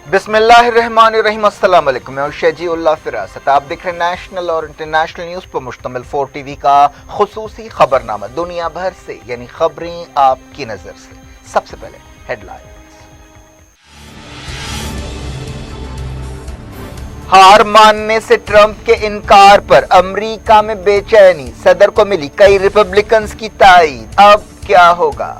बिस्मिल्लाहिर्रहमानिर्रहीम। अस्सलाम वालेकुम। मैं शजी उल्लाह फिरासत। आप देख रहे हैं नेशनल और इंटरनेशनल न्यूज़ पर मुश्तमिल 4 टीवी का खुसूसी खबरनामा। दुनिया भर से यानी खबरें आपकी नज़र से। सबसे पहले हेडलाइंस। हार मानने से ट्रंप के इनकार पर अमेरिका में बेचैनी, सदर को मिली कई रिपब्लिकन्स की ताईद। अब क्या होगा?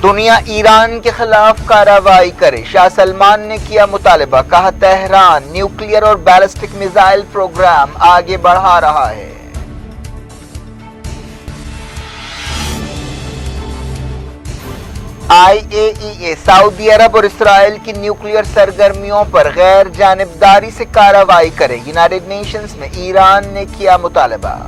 दुनिया ईरान के खिलाफ कार्रवाई करे, शाह सलमान ने किया मुतालबा। कहा तेहरान न्यूक्लियर और बैलिस्टिक मिसाइल प्रोग्राम आगे बढ़ा रहा है। IAEA सऊदी अरब और इसराइल की न्यूक्लियर सरगर्मियों पर गैर जानिबदारी से कार्रवाई करे, यूनाइटेड नेशंस में ईरान ने किया मुतालबा।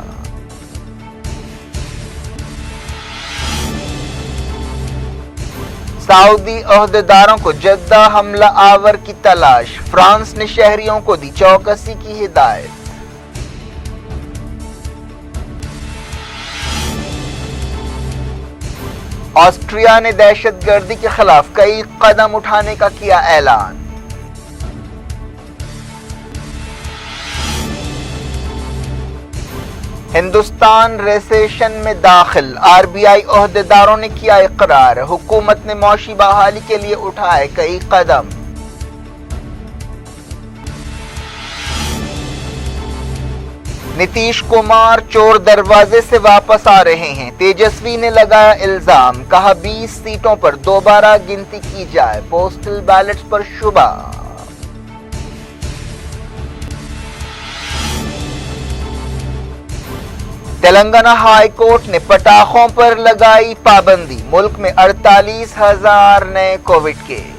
सऊदी ओहदेदारों को जद्दा हमला आवर की तलाश, फ्रांस ने शहरियों को दी चौकसी की हिदायत। ऑस्ट्रिया ने दहशतगर्दी के खिलाफ कई कदम उठाने का किया ऐलान। हिंदुस्तान रिसेशन में दाखिल, RBI ओहदेदारों ने किया इकरार। हुकूमत ने मौशी बहाली के लिए उठाए कई कदम। नीतीश कुमार चोर दरवाजे से वापस आ रहे हैं, तेजस्वी ने लगाया इल्जाम। कहा 20 सीटों पर दोबारा गिनती की जाए, पोस्टल बैलेट्स पर शुबा। तेलंगाना हाई कोर्ट ने पटाखों पर लगाई पाबंदी, मुल्क में 48,000 नए कोविड केस।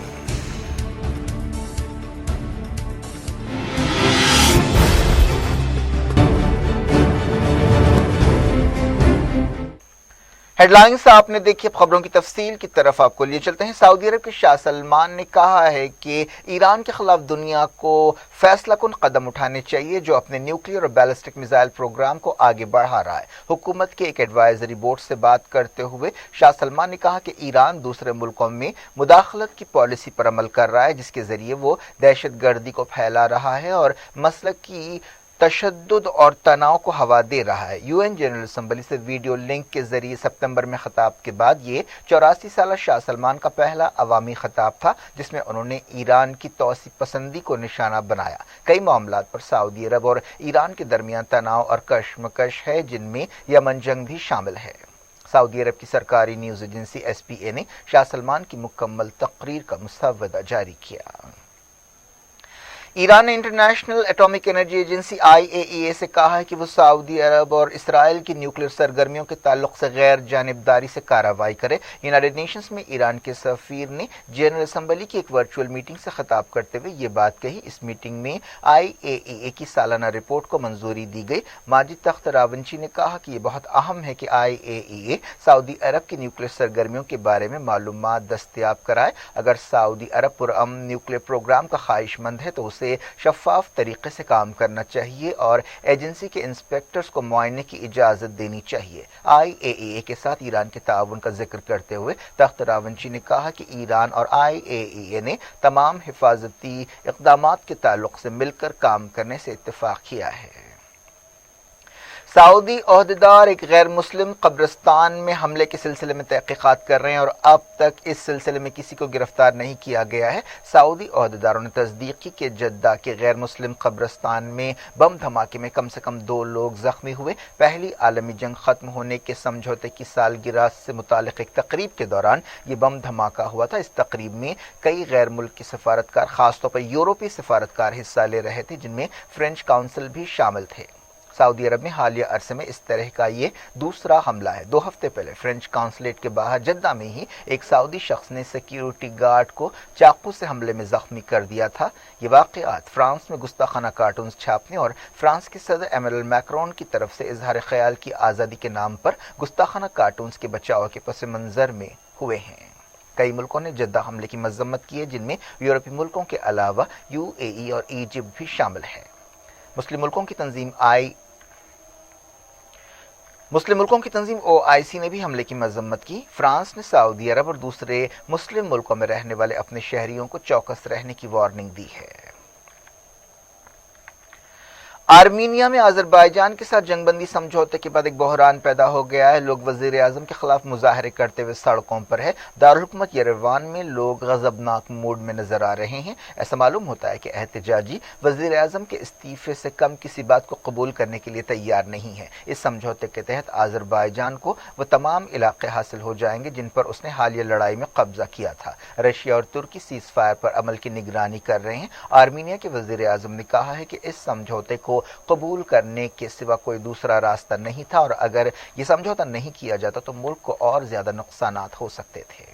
हेडलाइंस आपने देखी। खबरों की तफसील की तरफ आपको लिए चलते हैं। सऊदी अरब के शाह सलमान ने कहा है कि ईरान के खिलाफ दुनिया को फैसला कुन कदम उठाने चाहिए जो अपने न्यूक्लियर और बैलिस्टिक मिसाइल प्रोग्राम को आगे बढ़ा रहा है। हुकूमत के एक एडवाइजरी बोर्ड से बात करते हुए शाह सलमान ने कहा कि ईरान दूसरे मुल्कों में मुदाखलत की पॉलिसी पर अमल कर रहा है, जिसके जरिए वो दहशतगर्दी को फैला रहा है और मसलक की तशद्दुद और तनाव को हवा दे रहा है। UN जनरल असम्बली से वीडियो लिंक के जरिए सितंबर में खिताब के बाद ये 84 साल शाह सलमान का पहला अवामी खिताब था, जिसमें उन्होंने ईरान की तौसी पसंदी को निशाना बनाया। कई मामलात पर सऊदी अरब और ईरान के दरमियान तनाव और कशमकश है, जिनमें यमन जंग भी शामिल है। सऊदी अरब की सरकारी न्यूज़ एजेंसी SPA ने शाह सलमान की मुकम्मल तकरीर का मुसव्वदा जारी किया। ईरान ने international atomic energy agency IAEA से कहा है कि वो सऊदी अरब और इसराइल की न्यूक्लियर सरगर्मियों के ताल्लुक से गैर जानिबदारी से कार्रवाई करे। यूनाइटेड नेशंस में ईरान के सफीर ने जनरल असम्बली की एक वर्चुअल मीटिंग से खिताब करते हुए ये बात कही। इस मीटिंग में IAEA की सालाना रिपोर्ट को मंजूरी दी गई। माजिद तख्त रावंची ने कहा कि यह बहुत अहम है कि IAEA सऊदी अरब की न्यूक्लियर सरगर्मियों के बारे में मालूमात दस्तयाब कराए। अगर सऊदी अरब पुरअमन न्यूक्लियर प्रोग्राम का ख्वाहिशमंद है तो से शफाफ तरीके से काम करना चाहिए और एजेंसी के इंस्पेक्टर्स को मुआयने की इजाजत देनी चाहिए। IAEA के साथ ईरान के ताउन का जिक्र करते हुए तख्त रावंची ने कहा कि ईरान और IAEA ने तमाम हिफाजती इक़दामात के ताल्लुक से मिलकर काम करने से इत्तेफाक किया है। सऊदी ओहदेदार एक गैर मुस्लिम कब्रिस्तान में हमले के सिलसिले में तहकीकात कर रहे हैं और अब तक इस सिलसिले में किसी को गिरफ्तार नहीं किया गया है। सऊदी ओहदेदारों ने तस्दीक की कि जद्दा के गैर मुस्लिम कब्रिस्तान में बम धमाके में कम से कम 2 लोग जख्मी हुए। पहली आलमी जंग खत्म होने के समझौते की सालगिरह से मुतालिक एक तकरीब के दौरान ये बम धमाका हुआ था। इस तकरीब में कई गैर मुल्क के सफारतकार, खासतौर पर यूरोपीय सफारतकार हिस्सा ले रहे थे, जिनमें फ्रेंच काउंसिल भी शामिल थे। सऊदी अरब में हालिया अरसे में इस तरह का ये दूसरा हमला है। 2 हफ्ते पहले फ्रेंच काउंसलेट के बाहर जद्दा में ही एक सऊदी शख्स ने सिक्योरिटी गार्ड को चाकू से हमले में जख्मी कर दिया था। ये वाक़यात फ्रांस में गुस्ताखाना कार्टून्स छापने और फ्रांस के सदर एमेनुएल मैक्रोन की तरफ से इजहार ख्याल की आज़ादी के नाम पर गुस्ताखाना कार्टून्स के बचाव के पस मंज़र में हुए हैं। कई मुल्कों ने जद्दा हमले की मजम्मत की है, जिनमें यूरोपीय मुल्कों के अलावा UAE और इजिप्ट भी शामिल है। मुस्लिम मुल्कों की तंजीम मुस्लिम मुल्कों की तंजीम OIC ने भी हमले की मजम्मत की। फ्रांस ने सऊदी अरब और दूसरे मुस्लिम मुल्कों में रहने वाले अपने शहरियों को चौकस रहने की वार्निंग दी है। आर्मीनिया में अजरबैजान के साथ जंगबंदी समझौते के बाद एक बहरान पैदा हो गया है। लोग वजीर आजम के खिलाफ मुजाहरे करते हुए सड़कों पर है। दारुल हुकूमत यरेवान में लोग गजबनाक मूड में नजर आ रहे हैं। ऐसा मालूम होता है कि एहतजाजी वजीर आजम के इस्तीफे से कम किसी बात को कबूल करने के लिए तैयार नहीं है। इस समझौते के तहत अजरबैजान को वो तमाम इलाके हासिल हो जाएंगे जिन पर उसने हालिया लड़ाई में कब्जा किया था। रशिया और तुर्की सीज फायर पर अमल की निगरानी कर रहे हैं। आर्मीनिया के वजीर आजम ने कहा है कि इस समझौते को कबूल करने के सिवा कोई दूसरा रास्ता नहीं था और अगर ये समझौता नहीं किया जाता तो मुल्क को और ज्यादा नुकसानात हो सकते थे।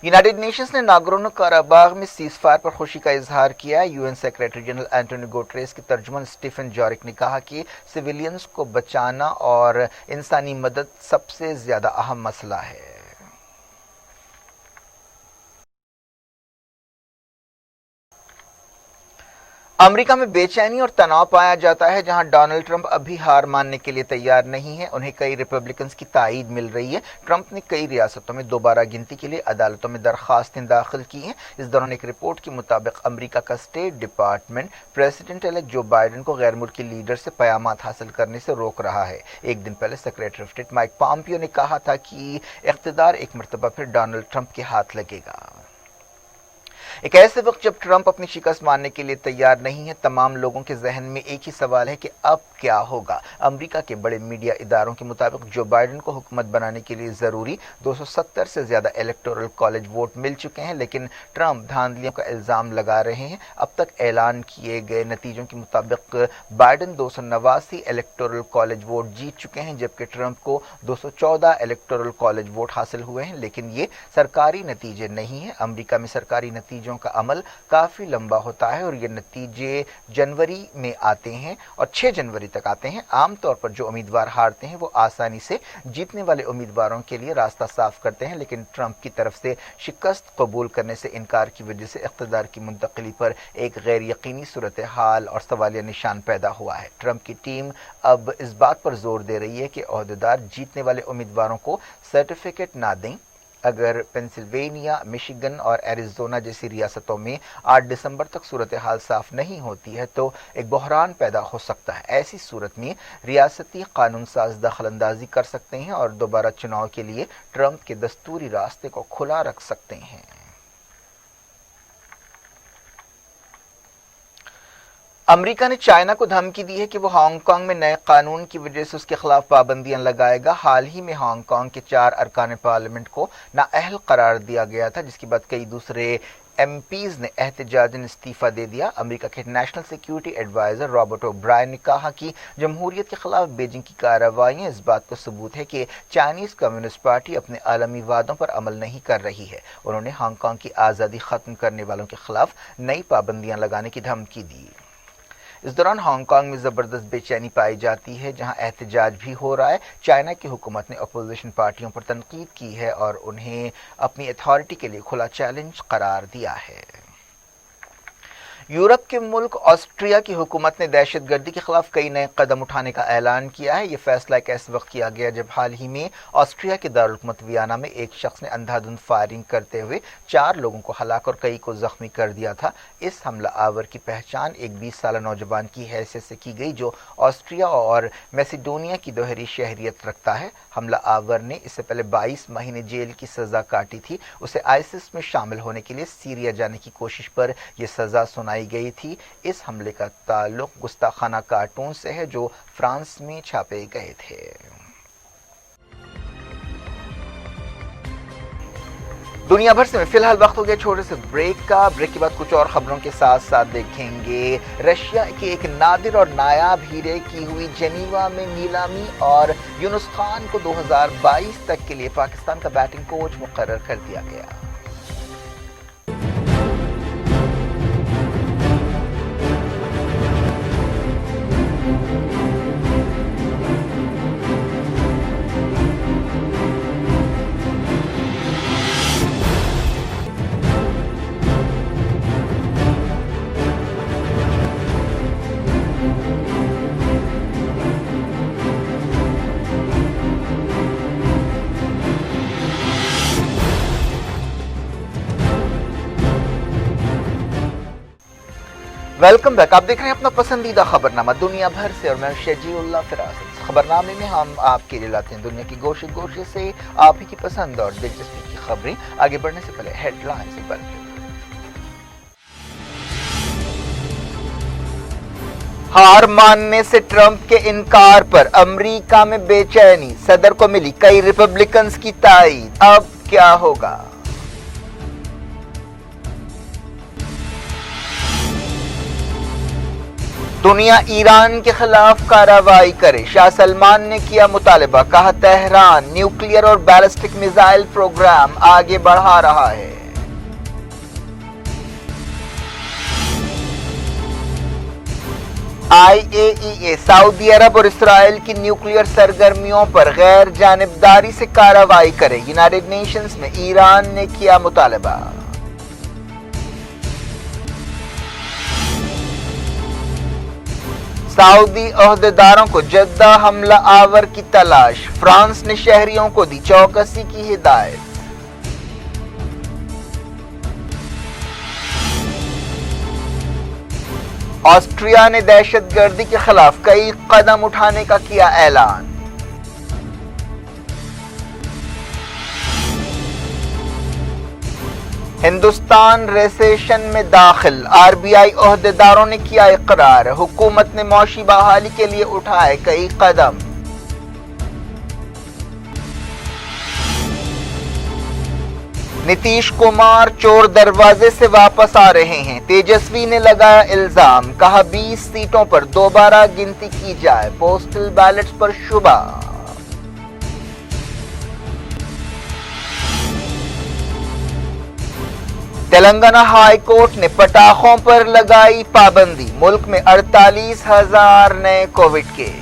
यूनाइटेड नेशंस ने नागोर्नो कराबाग में सीज फायर पर खुशी का इजहार किया है। UN secretary general Antonio Guterres के तर्जुमान स्टीफन जारिक ने कहा कि सिविलियंस को बचाना और इंसानी मदद सबसे ज्यादा अहम मसला है। अमेरिका में बेचैनी और तनाव पाया जाता है जहां डोनाल्ड ट्रंप अभी हार मानने के लिए तैयार नहीं है। उन्हें कई रिपब्लिकन्स की ताईद मिल रही है। ट्रंप ने कई रियासतों में दोबारा गिनती के लिए अदालतों में दरखास्तें दाखिल की हैं। इस दौरान एक रिपोर्ट के मुताबिक अमेरिका का state department president elect Joe Biden को गैर मुल्की लीडर से पयामात हासिल करने से रोक रहा है। एक दिन पहले secretary of state Mike Pompeo ने कहा था कि इख्तिदार एक मरतबा फिर डोनाल्ड ट्रंप के हाथ लगेगा। एक ऐसे वक्त जब ट्रंप अपनी शिकस्त मानने के लिए तैयार नहीं है, तमाम लोगों के जहन में एक ही सवाल है कि अब क्या होगा। अमेरिका के बड़े मीडिया इदारों के मुताबिक जो बाइडेन को हुकूमत बनाने के लिए जरूरी 270 से ज्यादा इलेक्टोरल कॉलेज वोट मिल चुके हैं, लेकिन ट्रंप धांधलियों का इल्जाम लगा रहे हैं। अब तक ऐलान किए गए नतीजों के मुताबिक बाइडेन 289 इलेक्टोरल कॉलेज वोट जीत चुके हैं, जबकि ट्रंप को 214 इलेक्टोरल कॉलेज वोट हासिल हुए हैं, लेकिन ये सरकारी नतीजे नहीं है। अमेरिका में सरकारी नतीजों का अमल काफी लंबा होता है और ये नतीजे जनवरी में आते हैं और 6 जनवरी तक आते हैं। आमतौर पर जो उम्मीदवार हारते हैं वो आसानी से जीतने वाले उम्मीदवारों के लिए रास्ता साफ करते हैं, लेकिन ट्रंप की तरफ से शिकस्त कबूल करने से इनकार की वजह से इख्तिदार की मुंतकिली पर एक गैर यकीनी सूरत हाल और सवालिया निशान पैदा हुआ है। ट्रंप की टीम अब इस बात पर जोर दे रही है कि ओहदेदार जीतने वाले उम्मीदवारों को सर्टिफिकेट ना दें। अगर पेंसिल्वेनिया, मिशिगन और एरिज़ोना जैसी रियासतों में 8 दिसंबर तक सूरत हाल साफ नहीं होती है तो एक बहरान पैदा हो सकता है। ऐसी सूरत में रियासती कानून साज दखल अंदाजी कर सकते हैं और दोबारा चुनाव के लिए ट्रंप के दस्तूरी रास्ते को खुला रख सकते हैं। अमेरिका ने चाइना को धमकी दी है कि वो हांगकांग में नए कानून की वजह से उसके खिलाफ पाबंदियां लगाएगा। हाल ही में हांगकांग के 4 अरकान पार्लियामेंट को नाअहल करार दिया गया था, जिसके बाद कई दूसरे MPs ने एहतजाजन इस्तीफा दे दिया। अमेरिका के national security adviser Robert O'Brien ने कहा कि जमहूरियत के खिलाफ बीजिंग की कार्रवाइयां इस बात का सबूत है कि चाइनीज कम्युनिस्ट पार्टी अपने आलमी वादों पर अमल नहीं कर रही है। उन्होंने हांगकांग की आज़ादी खत्म करने वालों के खिलाफ नई पाबंदियां लगाने की धमकी दी। इस दौरान हांगकांग में जबरदस्त बेचैनी पाई जाती है, जहां एहतजाज भी हो रहा है। चाइना की हुकूमत ने अपोजिशन पार्टियों पर तनकीद की है और उन्हें अपनी अथॉरिटी के लिए खुला चैलेंज करार दिया है। यूरोप के मुल्क ऑस्ट्रिया की हुकूमत ने दहशतगर्दी के खिलाफ कई नए कदम उठाने का ऐलान किया है। ये फैसला एक ऐसे वक्त किया गया जब हाल ही में ऑस्ट्रिया के दारुल हुकूमत वियना में एक शख्स ने अंधाधुंध फायरिंग करते हुए 4 लोगों को हलाक और कई को जख्मी कर दिया था। इस हमला आवर की पहचान एक 20 साल नौजवान की हैसियत से की गई जो ऑस्ट्रिया और मैसिडोनिया की दोहरी शहरियत रखता है। हमला आवर ने इससे पहले 22 महीने जेल की सजा काटी थी। उसे आईसिस में शामिल होने के लिए सीरिया जाने की कोशिश पर यह सजा सुनाई गई थी। इस हमले का ताल्लुक गुस्ताखाना कार्टून से है जो फ्रांस में छापे गए थे। दुनिया भर से फिलहाल वक्त हो गया छोटे से ब्रेक का। ब्रेक के बाद कुछ और खबरों के साथ साथ देखेंगे रशिया के एक नादिर और नायाब हीरे की हुई जेनीवा में नीलामी और यूनुस खान को 2022 तक के लिए पाकिस्तान का बैटिंग कोच मुकर्रर कर दिया गया। Welcome back. आप देख रहे हैं अपना पसंदीदा खबरनामा दुनिया भर से और मैं शजीउल्लाह फिराज। खबरनामे में हम आपके लिए लाते हैं दुनिया की गोशे गोशे से आप ही की पसंद और दिलचस्पी की खबरें। आगे बढ़ने से पहले हेडलाइंस एक बार फिर। हार मानने से ट्रंप के इनकार पर अमेरिका में बेचैनी, सदर को मिली कई रिपब्लिकन्स की ताईद। अब क्या होगा? दुनिया ईरान के खिलाफ कार्रवाई करे, शाह सलमान ने किया मुतालबा। कहा तेहरान न्यूक्लियर और बैलिस्टिक मिसाइल प्रोग्राम आगे बढ़ा रहा है। IAEA सऊदी अरब और इसराइल की न्यूक्लियर सरगर्मियों पर गैर जानिबदारी से कार्रवाई करे, यूनाइटेड नेशंस में ईरान ने किया मुतालबा। सऊदी ओहदेदारों को जद्दा हमला आवर की तलाश, फ्रांस ने शहरियों को दी चौकसी की हिदायत। ऑस्ट्रिया ने दहशतगर्दी के खिलाफ कई कदम उठाने का किया ऐलान। हिंदुस्तान रिसेशन में दाखिल, RBI ओहदेदारों ने किया इकरार। हुकूमत ने मौशी बहाली के लिए उठाए कई कदम। नीतीश कुमार चोर दरवाजे से वापस आ रहे हैं, तेजस्वी ने लगाया इल्जाम। कहा 20 सीटों पर दोबारा गिनती की जाए, पोस्टल बैलेट्स पर शुबा। तेलंगाना हाई कोर्ट ने पटाखों पर लगाई पाबंदी, मुल्क में 48,000 नए कोविड केस।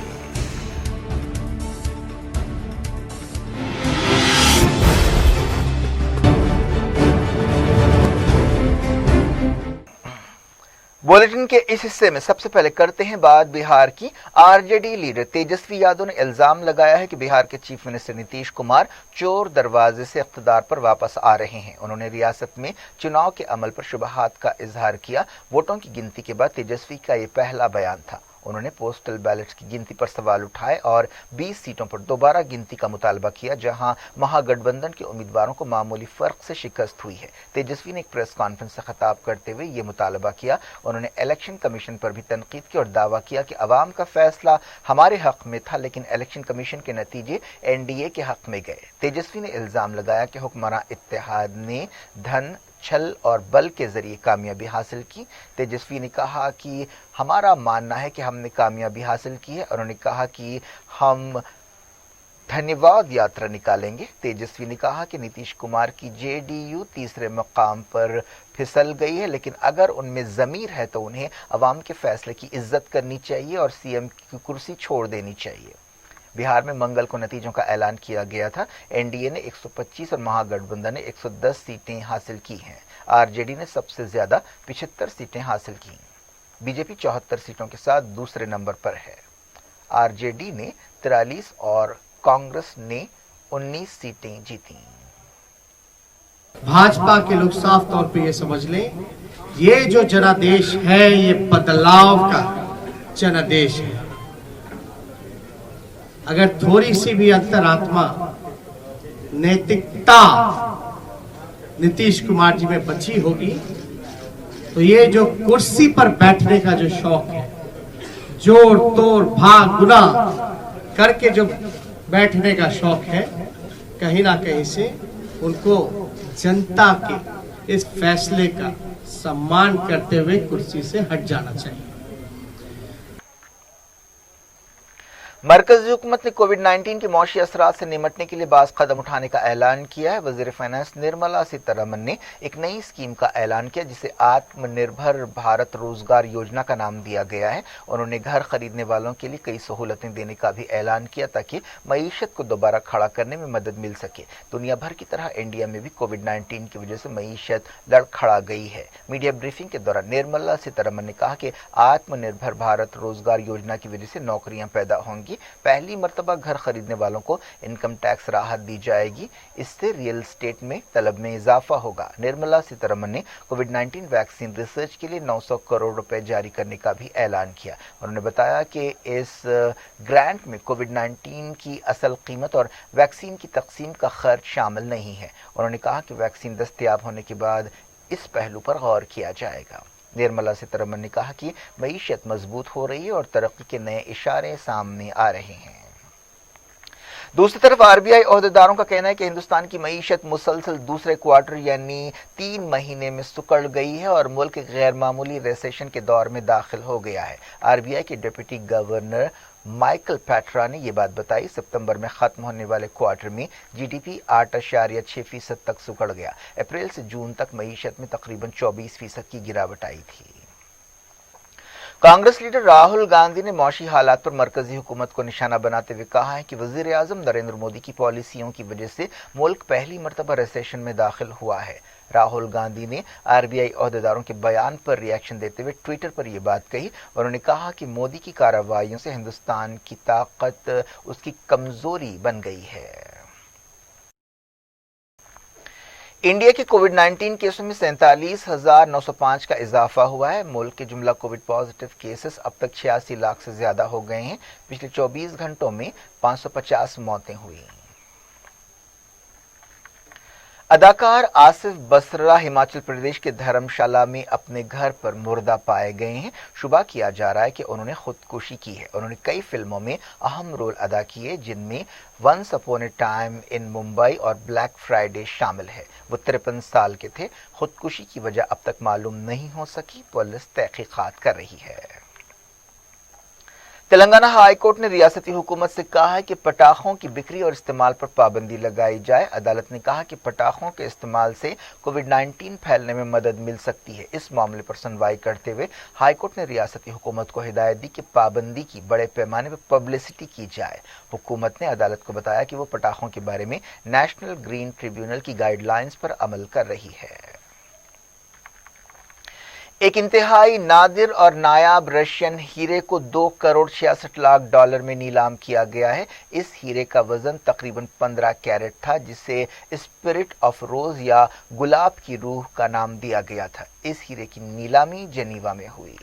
बुलेटिन के इस हिस्से में सबसे पहले करते हैं बात बिहार की। आरजेडी लीडर तेजस्वी यादव ने इल्जाम लगाया है कि बिहार के चीफ मिनिस्टर नीतीश कुमार चोर दरवाजे से इख्तिदार पर वापस आ रहे हैं। उन्होंने रियासत में चुनाव के अमल पर शुबहात का इजहार किया। वोटों की गिनती के बाद तेजस्वी का ये पहला बयान था। उन्होंने पोस्टल बैलेट्स की गिनती पर सवाल उठाए और 20 सीटों पर दोबारा गिनती का मुतालबा किया, जहां महागठबंधन के उम्मीदवारों को मामूली फर्क से शिकस्त हुई है। तेजस्वी ने एक प्रेस कॉन्फ्रेंस से खिताब करते हुए ये मुतालबा किया। उन्होंने इलेक्शन कमीशन पर भी तनकीद की और दावा किया कि अवाम का फैसला हमारे हक में था, लेकिन इलेक्शन कमीशन के नतीजे NDA के हक में गए। तेजस्वी ने इल्जाम लगाया कि हुक्मरान इत्तेहाद ने धन, छल और बल के जरिए कामयाबी हासिल की। तेजस्वी ने कहा कि हमारा मानना है कि हमने कामयाबी हासिल की है। उन्होंने कहा कि हम धन्यवाद यात्रा निकालेंगे। तेजस्वी ने कहा कि नीतीश कुमार की JDU तीसरे मकाम पर फिसल गई है, लेकिन अगर उनमें ज़मीर है तो उन्हें अवाम के फैसले की इज्जत करनी चाहिए और CM की कुर्सी छोड़ देनी चाहिए। बिहार में मंगल को नतीजों का ऐलान किया गया था। NDA ने 125 और महागठबंधन ने 110 सीटें हासिल की हैं। RJD ने सबसे ज्यादा 75 सीटें हासिल की। बीजेपी 74 सीटों के साथ दूसरे नंबर पर है। RJD ने 43 और कांग्रेस ने 19 सीटें जीती। भाजपा के लोग साफ तौर पे ये समझ लें, ये जो जनादेश है ये बदलाव का जनादेश है। अगर थोड़ी सी भी अंतरात्मा नैतिकता नीतीश कुमार जी में बची होगी तो ये जो कुर्सी पर बैठने का जो शौक है, जोड़ तोड़ भाग गुना करके जो बैठने का शौक है, कहीं ना कहीं से उनको जनता के इस फैसले का सम्मान करते हुए कुर्सी से हट जाना चाहिए। मरकजी हुकूमत ने कोविड-19 के मौशी असरात से निमटने के लिए बाज़ कदम उठाने का ऐलान किया है। वज़ीर फाइनेंस निर्मला सीतारमण ने एक नई स्कीम का ऐलान किया जिसे आत्मनिर्भर भारत रोजगार योजना का नाम दिया गया है। उन्होंने घर खरीदने वालों के लिए कई सहूलतें देने का भी ऐलान किया ताकि मईशत को दोबारा खड़ा करने में मदद मिल सके। दुनिया भर की तरह इंडिया में भी कोविड-19 की वजह से मईशत लड़खड़ा गई है। मीडिया ब्रीफिंग के दौरान निर्मला सीतारमण ने कहा कि आत्मनिर्भर भारत रोजगार योजना की वजह से नौकरियां पैदा होंगी گی. پہلی مرتبہ گھر خریدنے والوں کو انکم ٹیکس راحت دی جائے گی. اس سے ریئل اسٹیٹ میں طلب میں اضافہ ہوگا. نرملا سیتارمن نے کووڈ 19 ویکسین ریسرچ کے لیے 900 کروڑ روپے جاری کرنے کا بھی اعلان کیا. انہوں نے بتایا کہ اس گرانٹ میں کووڈ 19 کی اصل قیمت اور ویکسین کی تقسیم کا خرچ شامل نہیں ہے. انہوں نے کہا کہ ویکسین دستیاب ہونے کے بعد اس پہلو پر غور کیا جائے گا. نرملا سیتارمن نے کہا کہ معیشت مضبوط ہو رہی ہے اور ترقی کے نئے اشارے سامنے آ رہے ہیں. دوسری طرف RBI عہدیداروں کا کہنا ہے کہ ہندوستان کی معیشت مسلسل دوسرے کوارٹر یعنی 3 مہینے میں سکڑ گئی ہے اور ملک غیر معمولی ریسیشن کے دور میں داخل ہو گیا ہے. RBI کے ڈپٹی گورنر مائیکل پیٹرا نے یہ بات بتائی. ستمبر میں ختم ہونے والے کوارٹر میں GDP 8.6% تک سکڑ گیا. اپریل سے جون تک معیشت میں تقریباً 24% کی گراوٹ آئی تھی. کانگریس لیڈر راہل گاندھی نے معاشی حالات پر مرکزی حکومت کو نشانہ بناتے ہوئے کہا ہے کہ وزیر اعظم نریندر مودی کی پالیسیوں کی وجہ سے ملک پہلی مرتبہ ریسیشن میں داخل ہوا ہے. راہل گاندھی نے RBI عہدیداروں کے بیان پر ری ایکشن دیتے ہوئے ٹویٹر پر یہ بات کہی. انہوں نے کہا کہ مودی کی کارروائیوں سے ہندوستان کی طاقت اس کی کمزوری بن گئی ہے. انڈیا کے کووڈ 19 کیسوں میں 47,905 کا اضافہ ہوا ہے. ملک کے جملہ کووڈ پازیٹیو کیسز اب تک 86 لاکھ سے زیادہ ہو گئے ہیں. پچھلے 24 گھنٹوں میں 550 موتیں ہوئی. اداکار آصف بسرا ہماچل پردیش کے دھرم شالہ میں اپنے گھر پر مردہ پائے گئے ہیں. شبہ کیا جا رہا ہے کہ انہوں نے خودکشی کی ہے. انہوں نے کئی فلموں میں اہم رول ادا کیے جن میں ونس اپون اے ٹائم ان ممبئی اور بلیک فرائیڈے شامل ہے. وہ 53 سال کے تھے. خودکشی کی وجہ اب تک معلوم نہیں ہو سکی. پولیس تحقیقات کر رہی ہے. تلنگانہ ہائی کورٹ نے ریاستی حکومت سے کہا ہے کہ پٹاخوں کی بکری اور استعمال پر پابندی لگائی جائے. عدالت نے کہا کہ پٹاخوں کے استعمال سے کووڈ 19 پھیلنے میں مدد مل سکتی ہے. اس معاملے پر سنوائی کرتے ہوئے ہائی کورٹ نے ریاستی حکومت کو ہدایت دی کہ پابندی کی بڑے پیمانے پر پبلسٹی کی جائے. حکومت نے عدالت کو بتایا کہ وہ پٹاخوں کے بارے میں نیشنل گرین ٹریبیونل کی گائیڈ لائنز پر عمل کر رہی ہے. ایک انتہائی نادر اور نایاب رشین ہیرے کو $2 کروڑ 66 لاکھ میں نیلام کیا گیا ہے. اس ہیرے کا وزن تقریباً 15 کیرٹ تھا جسے اسپرٹ آف روز یا گلاب کی روح کا نام دیا گیا تھا. اس ہیرے کی نیلامی جنیوا میں ہوئی.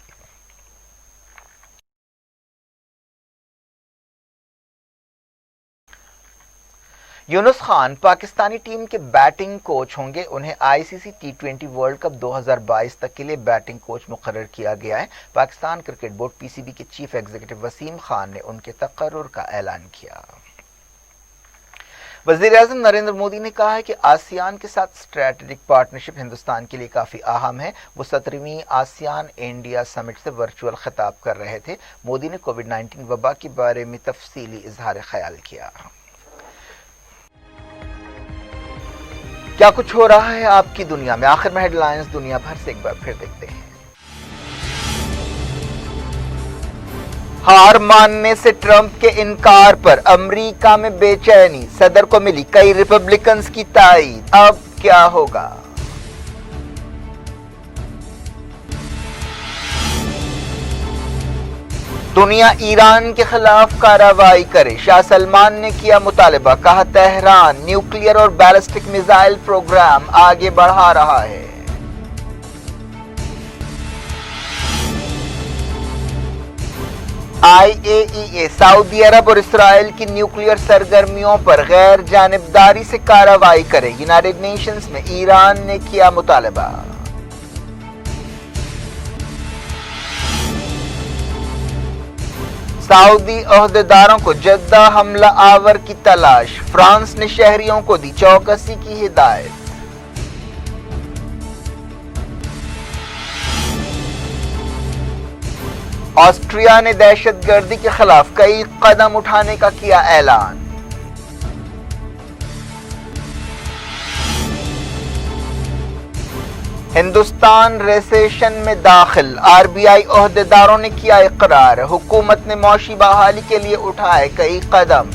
یونس خان پاکستانی ٹیم کے بیٹنگ کوچ ہوں گے. انہیں ICC T20 ورلڈ کپ 2022 تک کے لیے بیٹنگ کوچ مقرر کیا گیا ہے. پاکستان کرکٹ بورڈ PCB کے چیف ایگزیکٹو وسیم خان نے ان کے تقرر کا اعلان کیا. وزیر اعظم نریندر مودی نے کہا ہے کہ آسیان کے ساتھ اسٹریٹجک پارٹنرشپ ہندوستان کے لیے کافی اہم ہے. وہ 17ویں آسیان انڈیا سمٹ سے ورچوئل خطاب کر رہے تھے. مودی نے کووڈ 19 وبا کے بارے میں تفصیلی اظہار خیال کیا. کیا کچھ ہو رہا ہے آپ کی دنیا میں؟ آخر میں ہیڈ لائنز دنیا بھر سے ایک بار پھر دیکھتے ہیں. ہار ماننے سے ٹرمپ کے انکار پر امریکہ میں بے چینی. صدر کو ملی کئی ریپبلکنز کی تائید. اب کیا ہوگا؟ دنیا ایران کے خلاف کارروائی کرے. شاہ سلمان نے کیا مطالبہ. کہا تہران نیوکلیئر اور بیلسٹک میزائل پروگرام آگے بڑھا رہا ہے. IAEA سعودی عرب اور اسرائیل کی نیوکلیئر سرگرمیوں پر غیر جانبداری سے کارروائی کرے. یونائیٹڈ نیشنز میں ایران نے کیا مطالبہ. سعودی عہدیداروں کو جدہ حملہ آور کی تلاش. فرانس نے شہریوں کو دی چوکسی کی ہدایت. آسٹریا نے دہشت گردی کے خلاف کئی قدم اٹھانے کا کیا اعلان. ہندوستان ریسیشن میں داخل. RBI عہدیداروں نے کیا اقرار. حکومت نے معاشی بحالی کے لیے اٹھائے کئی قدم.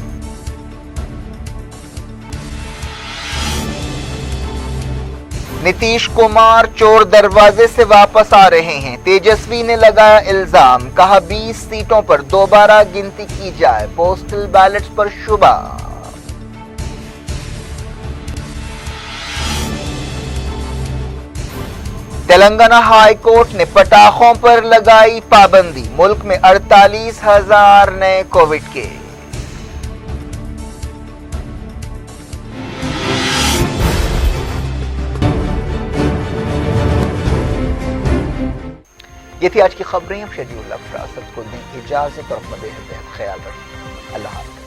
नीतीश कुमार चोर दरवाजे से वापस आ रहे हैं, तेजस्वी ने लगाया इल्जाम, कहा 20 सीटों पर दोबारा गिनती की जाए, पोस्टल बैलेट्स पर शुबा। तेलंगाना हाई कोर्ट ने पटाखों पर लगाई पाबंदी, मुल्क में 48,000 नए कोविड केस। ये थी आज की खबरें। अब शेड्यूल अफरा सबको दें इजाजत और अपना बेहद ख्याल रखें। अल्लाह हाफ़िज़।